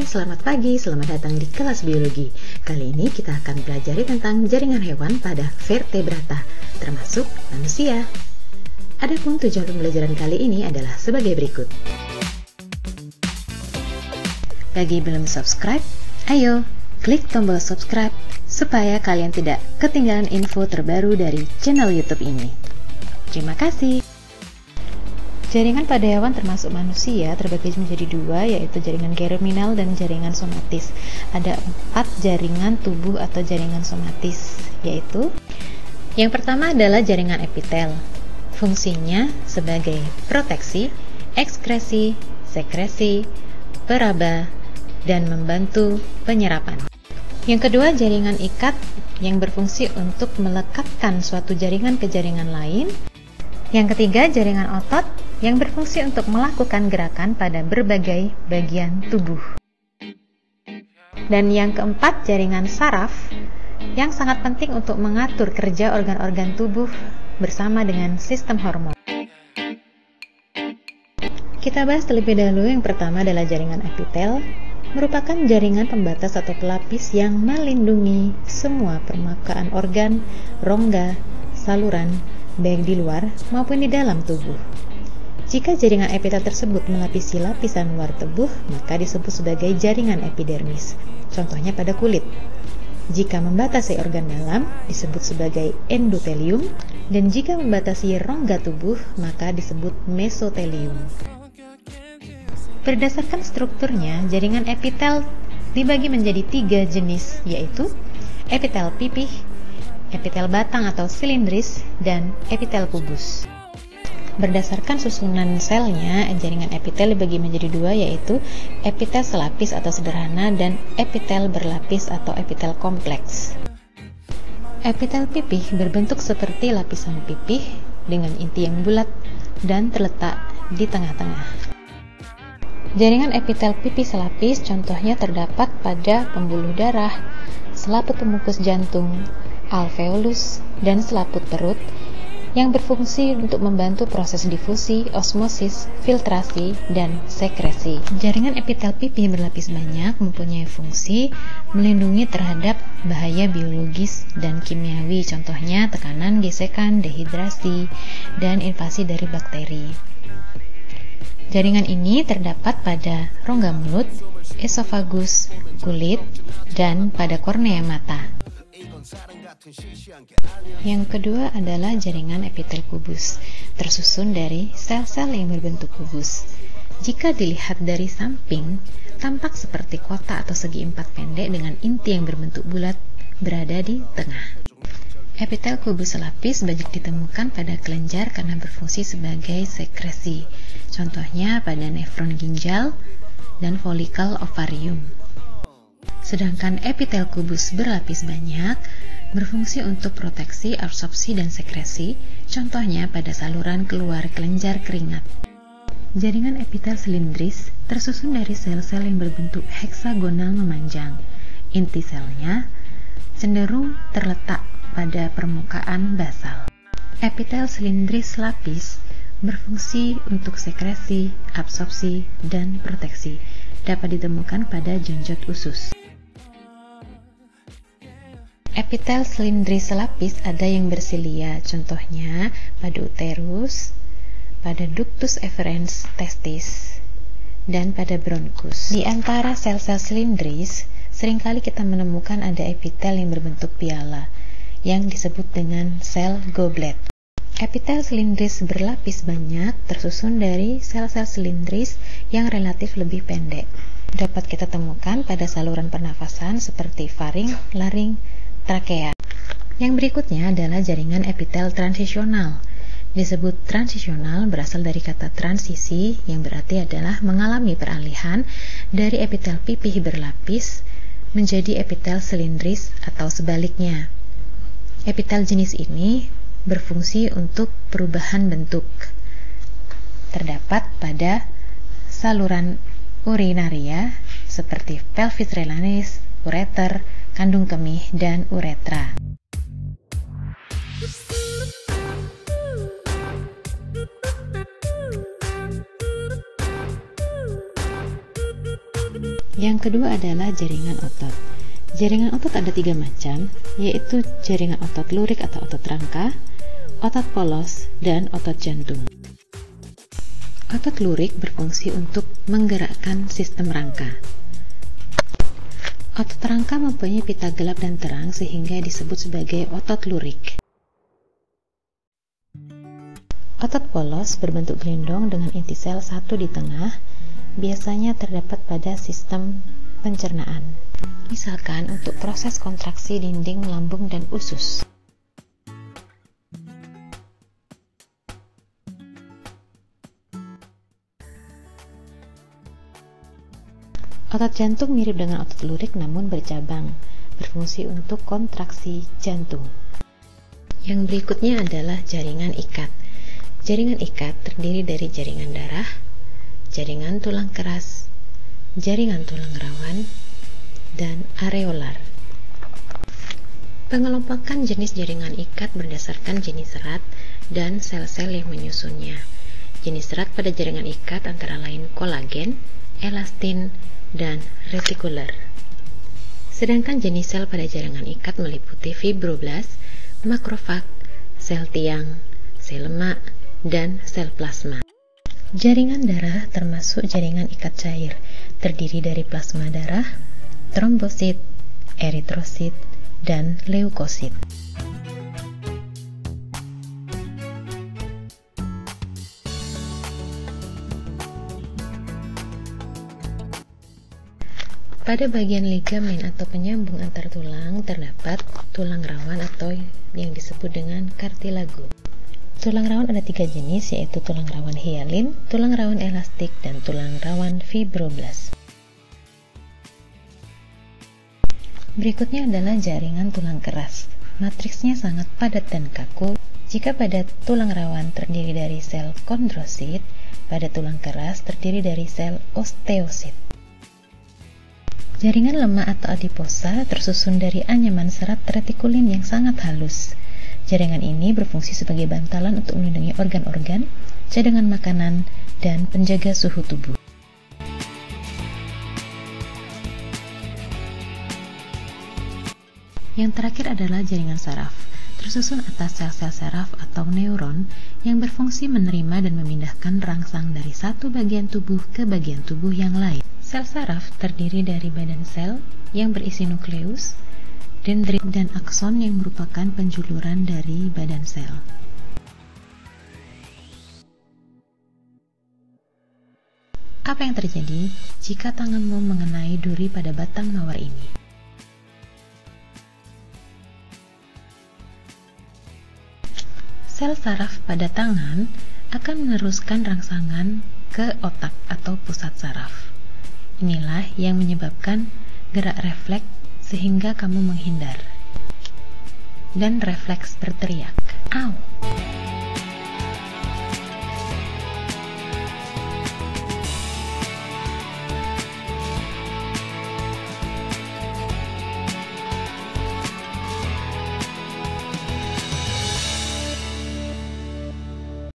selamat pagi, selamat datang di kelas biologi. Kali ini kita akan pelajari tentang jaringan hewan pada vertebrata, termasuk manusia. Adapun tujuan pembelajaran kali ini adalah sebagai berikut. Bagi belum subscribe, ayo klik tombol subscribe supaya kalian tidak ketinggalan info terbaru dari channel YouTube ini. Terima kasih. Jaringan pada hewan termasuk manusia terbagi menjadi dua, yaitu jaringan germinal dan jaringan somatis. Ada 4 jaringan tubuh atau jaringan somatis, yaitu yang pertama adalah jaringan epitel. Fungsinya sebagai proteksi, ekskresi, sekresi, peraba, dan membantu penyerapan. Yang kedua, jaringan ikat yang berfungsi untuk melekatkan suatu jaringan ke jaringan lain. Yang ketiga, jaringan otot yang berfungsi untuk melakukan gerakan pada berbagai bagian tubuh. Dan yang keempat, jaringan saraf yang sangat penting untuk mengatur kerja organ-organ tubuh bersama dengan sistem hormon. Kita bahas terlebih dahulu. Yang pertama adalah jaringan epitel, merupakan jaringan pembatas atau pelapis yang melindungi semua permukaan organ, rongga, saluran, baik di luar maupun di dalam tubuh. Jika jaringan epitel tersebut melapisi lapisan luar tubuh, maka disebut sebagai jaringan epidermis, contohnya pada kulit. Jika membatasi organ dalam, disebut sebagai endotelium, dan jika membatasi rongga tubuh, maka disebut mesotelium. Berdasarkan strukturnya, jaringan epitel dibagi menjadi 3 jenis, yaitu epitel pipih, epitel batang atau silindris, dan epitel kubus. Berdasarkan susunan selnya, jaringan epitel dibagi menjadi 2, yaitu epitel selapis atau sederhana dan epitel berlapis atau epitel kompleks. Epitel pipih berbentuk seperti lapisan pipih dengan inti yang bulat dan terletak di tengah-tengah. Jaringan epitel pipih selapis contohnya terdapat pada pembuluh darah, selaput pembungkus jantung, alveolus, dan selaput perut yang berfungsi untuk membantu proses difusi, osmosis, filtrasi, dan sekresi. Jaringan epitel pipih berlapis banyak mempunyai fungsi melindungi terhadap bahaya biologis dan kimiawi, contohnya tekanan, gesekan, dehidrasi, dan invasi dari bakteri. Jaringan ini terdapat pada rongga mulut, esofagus, kulit, dan pada kornea mata. Yang kedua adalah jaringan epitel kubus, tersusun dari sel-sel yang berbentuk kubus. Jika dilihat dari samping, tampak seperti kotak atau segi empat pendek dengan inti yang berbentuk bulat berada di tengah. Epitel kubus selapis banyak ditemukan pada kelenjar karena berfungsi sebagai sekresi, contohnya pada nefron ginjal dan folikel ovarium. Sedangkan epitel kubus berlapis banyak berfungsi untuk proteksi, absorpsi, dan sekresi, contohnya pada saluran keluar kelenjar keringat. Jaringan epitel silindris tersusun dari sel-sel yang berbentuk heksagonal memanjang. Inti selnya cenderung terletak pada permukaan basal. Epitel silindris lapis berfungsi untuk sekresi, absorpsi, dan proteksi. Dapat ditemukan pada jonjot usus. Epitel silindris selapis ada yang bersilia, contohnya pada uterus, pada ductus efferens testis, dan pada bronkus. Di antara sel-sel silindris, seringkali kita menemukan ada epitel yang berbentuk piala, yang disebut dengan sel goblet. Epitel silindris berlapis banyak tersusun dari sel-sel silindris yang relatif lebih pendek. Dapat kita temukan pada saluran pernafasan seperti faring, laring, trakea. Yang berikutnya adalah jaringan epitel transisional. Disebut transisional berasal dari kata transisi yang berarti adalah mengalami peralihan dari epitel pipih berlapis menjadi epitel silindris atau sebaliknya. Epitel jenis ini berfungsi untuk perubahan bentuk. Terdapat pada saluran urinaria seperti pelvis relanis, ureter, kandung kemih, dan uretra. Yang kedua adalah jaringan otot. Jaringan otot ada 3 macam, yaitu jaringan otot lurik atau otot rangka, otot polos, dan otot jantung. Otot lurik berfungsi untuk menggerakkan sistem rangka. Otot rangka mempunyai pita gelap dan terang sehingga disebut sebagai otot lurik. Otot polos berbentuk gelindong dengan inti sel satu di tengah, biasanya terdapat pada sistem pencernaan, misalkan untuk proses kontraksi dinding lambung dan usus. Otot jantung mirip dengan otot lurik namun bercabang, berfungsi untuk kontraksi jantung. Yang berikutnya adalah jaringan ikat. Jaringan ikat terdiri dari jaringan darah, jaringan tulang keras, jaringan tulang rawan, dan areolar. Pengelompokan jenis jaringan ikat berdasarkan jenis serat dan sel-sel yang menyusunnya. Jenis serat pada jaringan ikat antara lain kolagen, elastin, dan retikuler. Sedangkan jenis sel pada jaringan ikat meliputi fibroblast, makrofag, sel tiang, sel lemak, dan sel plasma. Jaringan darah termasuk jaringan ikat cair, terdiri dari plasma darah, trombosit, eritrosit, dan leukosit. Pada bagian ligamen atau penyambung antar tulang terdapat tulang rawan atau yang disebut dengan kartilago. Tulang rawan ada 3 jenis, yaitu tulang rawan hialin, tulang rawan elastik, dan tulang rawan fibroblast. Berikutnya adalah jaringan tulang keras. Matriksnya sangat padat dan kaku. Jika pada tulang rawan terdiri dari sel kondrosit, pada tulang keras terdiri dari sel osteosit. Jaringan lemak atau adiposa tersusun dari anyaman serat retikulin yang sangat halus. Jaringan ini berfungsi sebagai bantalan untuk melindungi organ-organ, cadangan makanan, dan penjaga suhu tubuh. Yang terakhir adalah jaringan saraf, tersusun atas sel-sel saraf atau neuron yang berfungsi menerima dan memindahkan rangsang dari satu bagian tubuh ke bagian tubuh yang lain. Sel saraf terdiri dari badan sel yang berisi nukleus, dendrit, dan akson yang merupakan penjuluran dari badan sel. Apa yang terjadi jika tanganmu mengenai duri pada batang mawar ini? Sel saraf pada tangan akan meneruskan rangsangan ke otak atau pusat saraf. Inilah yang menyebabkan gerak refleks sehingga kamu menghindar dan refleks berteriak, "Au!"